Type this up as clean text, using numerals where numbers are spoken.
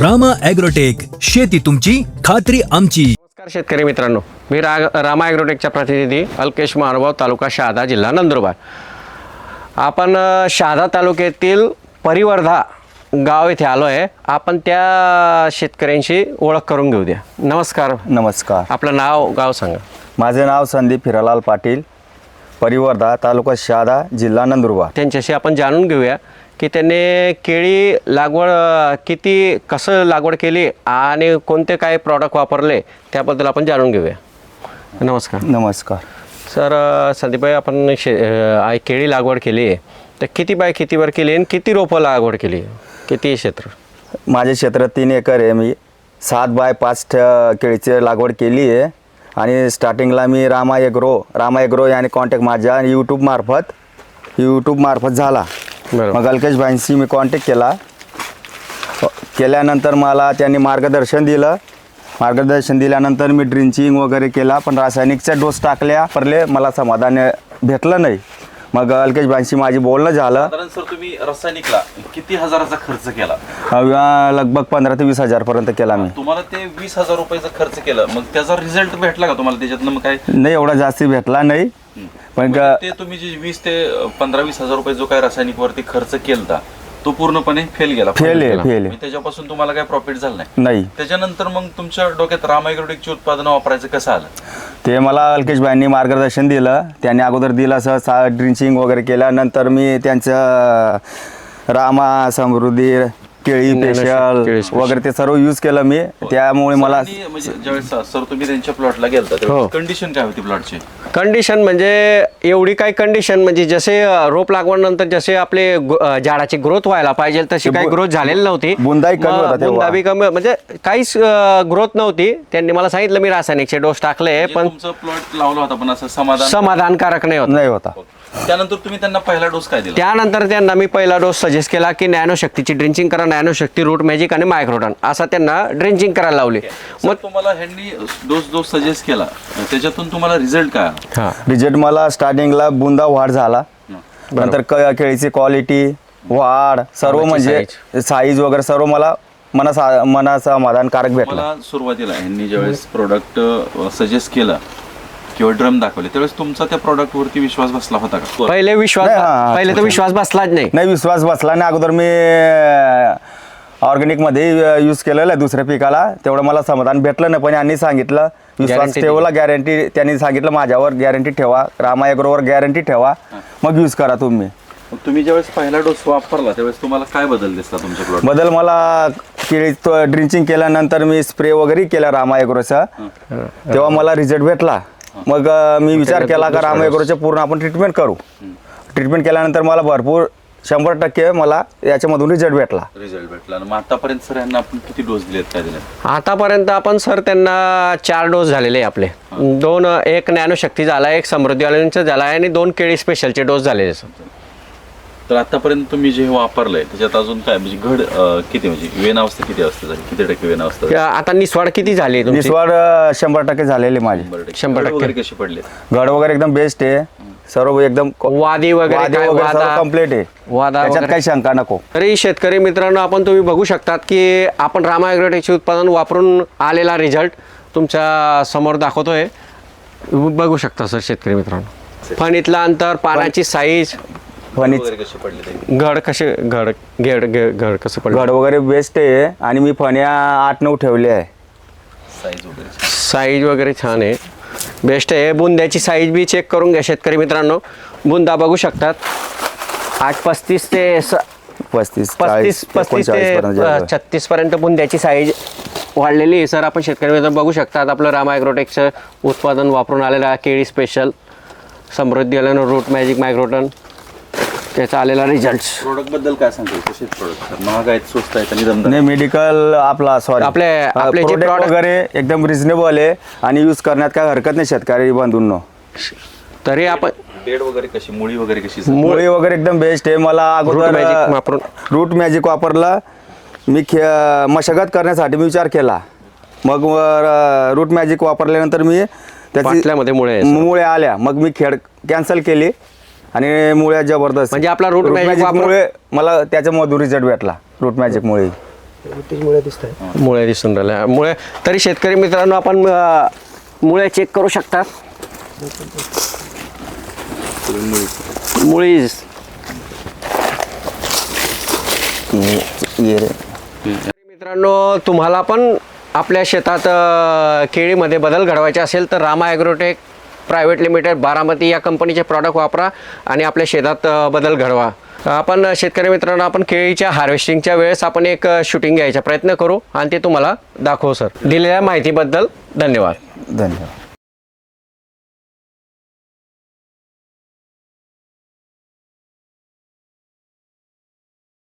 Rama agrotech, शेती तुमची खात्री आमची. नमस्कार शेतकरी मित्रांनो, मी रामा ॲग्रोटेकचा प्रतिनिधी अल्केश महानुभाव, तालुका शहादा, जिल्हा नंदुरबार. आपण शहादा तालुक्यातील परिवर्धा गाव येथे आलो आहे. आपण त्या शेतकऱ्यांशी ओळख करून घेऊ द्या. नमस्कार. नमस्कार. आपलं नाव गाव सांगा. माझे नाव संदीप हिरालाल पाटील, परिवर्धा, तालुका शहादा, जिल्हा नंदुरबार. त्यांच्याशी आपण जाणून घेऊया की त्यांनी केळी लागवड कसं लागवड केली आणि कोणते काय प्रॉडक्ट वापरले त्याबद्दल आपण जाणून घेऊया. नमस्कार. नमस्कार. सर, संदीपभाई, आपण केळी लागवड केली आहे तर किती बाय कितीवर केली आणि किती रोपं लागवड केली, किती क्षेत्र? माझे क्षेत्र 3 एकर आहे. मी 7 बाय 5 केळीची लागवड केली आहे. आणि स्टार्टिंगला मी रामा एग्रो याने कॉन्टॅक्ट माझ्या यूट्यूब मार्फत झाला. मग अल्केश भाईंशी मी कॉन्टॅक्ट केल्यानंतर मला त्यांनी मार्गदर्शन दिल्यानंतर मी ड्रिंचिंग वगैरे केला, पण रासायनिकचा डोस टाकल्या परले मला समाधान भेटलं नाही. मग अल्केश भाईंशी माझी बोलणं झालं. सर, तुम्ही रासायनिकला किती हजाराचा खर्च केला? लगभग 15 ते 20 हजार पर्यंत केला मी. तुम्हाला ते 20,000 रुपयाचा खर्च केला, मग त्याचा रिझल्ट भेटला का तुम्हाला त्याच्यातनं? मग काय नाही, एवढा जास्ती भेटला नाही. पण ते तुम्ही जे 20 ते 15-20 हजार रुपये जो काय रासायनिक वरती खर्च केला तो पूर्णपणे फेल गेला. त्याच्यापासून तुम्हाला काय प्रॉफिट झालं नाही. त्याच्यानंतर मग तुमच्या डोक्यात रामा ॲग्रोटेकची उत्पादनं वापरायचं कसं आलं? ते मला अल्केश भाईंनी मार्गदर्शन दिलं. त्यांनी अगोदर दिलं असं ड्रिंचिंग वगैरे केल्यानंतर मी त्यांचं रामा समृद्धी, केळी स्पेशल वगैरे ते सर्व यूज केलं मी. त्यामुळे मला म्हणजे ज्यावेळेस सर तुम्ही त्यांच्या प्लॉटला गेलता तेव्हा कंडिशन काय होती प्लॉटची? कंडिशन म्हणजे एवढी काय कंडिशन, म्हणजे जसे रोप लागवड नंतर जसे आपले झाडाची ग्रोथ व्हायला पाहिजे तशी काही ग्रोथ झालेली नव्हती. बुंदाही कमी होता, बुंदाही कमी, म्हणजे काहीच ग्रोथ नव्हती. त्यांनी मला सांगितलं मी रासायनिकचे डोस टाकले, पण तुमचा प्लॉट लावला होता पण असं समाधानकारक नाही होता. त्यानंतर तुम्ही त्यांना पहिला डोस काय दिला? त्यानंतर त्यांना मी पहिला डोस सजेस्ट केला की नॅनो शक्तीची ड्रिंचिंग करा. नॅनो शक्ती, रूट मॅजिक आणि मायक्रोटन असा त्यांना ड्रिंचिंग करायला लावली. मग तुम्हाला ह्यांनी डोस सजेस्ट केला, त्याच्यातून तुम्हाला रिझल्ट काय? रिझल्ट मला स्टार्टिंगला बुंदा वाढ झाला, नंतर केळीची क्वालिटी, वाढ, सर्व म्हणजे साईज वगैरे सर्व मला समाधानकारक भेटला. मला सुरुवातीला ह्यांनी ज्यावेळेस प्रोडक्ट सजेस्ट केलं किंवा ड्रम दाखवले त्यावेळेस तुमचा त्या प्रोडक्ट वरती विश्वास बसला होता का? पहिले तर विश्वास बसलाच नाही. विश्वास बसला नाही. अगोदर मी ऑर्गॅनिक मध्ये यूज केलेलं आहे दुसऱ्या पिकाला, तेवढं मला समाधान भेटलं नाही. पण यांनी सांगितलं विश्वास ठेवला, गॅरंटी त्यांनी सांगितलं माझ्यावर गॅरंटी ठेवा, रामा ॲग्रोवर गॅरंटी ठेवा, मग यूज करा तुम्ही. तुम्ही ज्यावेळेस पहिला डोस वापरला त्यावेळेस तुम्हाला काय बदल दिसला तुमच्या प्लॉट? बदल मला केळी ड्रिंचिंग केल्यानंतर मी स्प्रे वगैरे केला रामा ॲग्रोचा, तेव्हा मला रिझल्ट भेटला. मग मी विचार केला का रामा ॲग्रोचे पूर्ण आपण ट्रीटमेंट करू. ट्रीटमेंट केल्यानंतर मला भरपूर 100% मला याच्यामधून रिझल्ट भेटला. मग आतापर्यंत सर यांना आपण किती डोस दिलेत, काय दिले? आतापर्यंत आपण सर त्यांना 4 डोस झालेले आपले. 2, एक नॅनो शक्ती झाला, एक समृद्धी वाल्यांचा झाला आणि 2 केळी स्पेशलचे डोस झालेले. तर आतापर्यंत तुम्ही जे वापरलंय त्याच्यात अजून काय म्हणजे घड किती, म्हणजे वेनावस्था किती असते, किती टक्के वेनावस्था? आता निस्वाड किती झाली? निस्वाड 100% झालेली माझी. 100% कशी पडले? घड वगैरे एकदम बेस्ट आहे, सर्व एकदम वादी वगैरे कम्प्लीट आहे, त्याच्यात काही शंका नको. तरी शेतकरी मित्रांनो, आपण तुम्ही बघू शकतात की आपण रामा ॲग्रोटेकचे उत्पादन वापरून आलेला रिझल्ट तुमच्या समोर दाखवतोय. बघू शकता सर शेतकरी मित्रांनो, फणीतलं अंतर, पानाची साईज, घड कसं पडलं, घड वगैरे बेस्ट आहे. आणि मी फण्या 8-9 ठेवले आहे. साईज वगैरे छान आहे, बेस्ट आहे. बुंद्याची साईज बी चेक करून घ्या शेतकरी मित्रांनो. बुंदा बघू शकतात 8.35 ते 35 ते 36 पर्यंत बुंद्याची साईज वाढलेली आहे. सर, आपण शेतकरी मित्रांनो बघू शकतात आपलं रामा ॲग्रोटेकचं उत्पादन वापरून आलेलं केळी स्पेशल, समृद्धी आल्यानं, रूट मॅजिक, मायक्रोटन, त्याचा आलेला रिझल्ट. प्रोडक्ट बद्दल काय सांगतो? कसे प्रोडक्ट महाग आहेत, स्वस्त आहेत आणि दमदार? नाही, मेडिकल आपले जे प्रोडक्ट वगैरे एकदम रिझनेबल आहे आणि यूज करण्यात काय हरकत नाही शेतकरी बंधूंनो. तरी आपण बेड वगैरे कशी, मुळी वगैरे कशी? मुळी वगैरे एकदम बेस्ट आहे. मला अगोदर रूट मॅजिक वापरला मी, मशागत करण्यासाठी मी विचार केला. मग रूट मॅजिक वापरल्यानंतर मी त्याची मुळे आल्या, मग मी खेळ कॅन्सल केली आणि मुळे जबरदस्त. म्हणजे आपला रूट मॅजिक मुळे मला त्याच्यामुळे रिझल्ट भेटला रूट मॅजिक मुळे. मुळे दिसून राहिल्या मुळे. तरी शेतकरी मित्रांनो आपण मुळे चेक करू शकतात. मुळी मित्रांनो, तुम्हाला पण आपल्या शेतात केळीमध्ये बदल घडवायचे असेल तर Rama agrotech private limited Baramati या कंपनीचे प्रॉडक्ट वापरा आणि आपल्या शेतात बदल घडवा. आपण शेतकरी मित्रांनो, आपण केळीच्या हार्वेस्टिंगच्या वेळेस आपण एक शूटिंग घ्यायचा प्रयत्न करू आणि ते तुम्हाला दाखवू. सर, दिलेल्या माहितीबद्दल धन्यवाद. धन्यवाद.